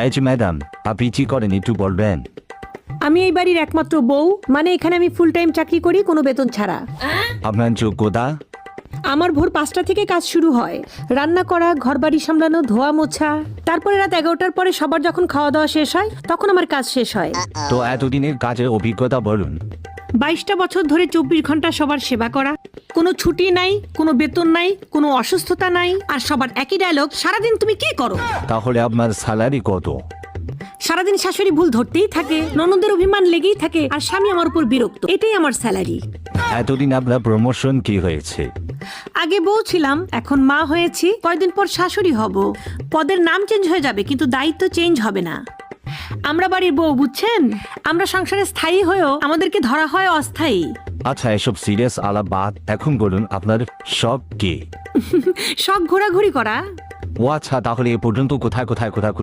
এই যে ম্যাডাম, আপনি কি করেন একটু বলবেন? আমি এই বাড়ির একমাত্র বউ, মানে এখানে আমি ফুল টাইম চাকরি করি কোনো বেতন ছাড়া। আপনার যোগ্যতা? আমার ভোর 5টা থেকে কাজ শুরু হয়, রান্না করা, ঘরবাড়ি সামলানো, ধোয়া মোছা। তারপরে রাত 11টার পরে সবার যখন খাওয়া দাওয়া শেষ হয় তখন আমার কাজ শেষ হয়। তো এতদিনের কাজের অভিজ্ঞতা বলুন। 22টা বছর ধরে 24 ঘন্টা সবার সেবা করা, কোনো ছুটি নাই, কোনো বেতন নাই, কোনো অসুস্থতা নাই, আর সবার একই ডায়লগ, সারাদিন তুমি কি করো? তাহলে আপনার স্যালারি কত? সারাদিন শাশুড়ি ভুল ধরতেই থাকে, ননদের অভিমান লেগেই থাকে, আর স্বামী আমার উপর বিরক্ত। এটাই আমার স্যালারি। এতদিন আপনার প্রমোশন কি হয়েছে? আগে বউ ছিলাম, এখন মা হয়েছি, কয়দিন পর শাশুড়ি হব। পদের নাম চেঞ্জ হয়ে যাবে কিন্তু দায়িত্ব চেঞ্জ হবে না। আমরা বাড়ির বউ, বুঝছেন? আমরা সংসারে স্থায়ী হয়েও আমাদেরকে ধরা হয় অস্থায়ী। আচ্ছা, এসব সিরিয়াস আলাপ বাদ, এখন বলুন আপনার শখ কি? শখ ঘোরাঘুরি করা। ও আচ্ছা, তাহলে এ পর্যন্ত কোথায় কোথায় কোথায়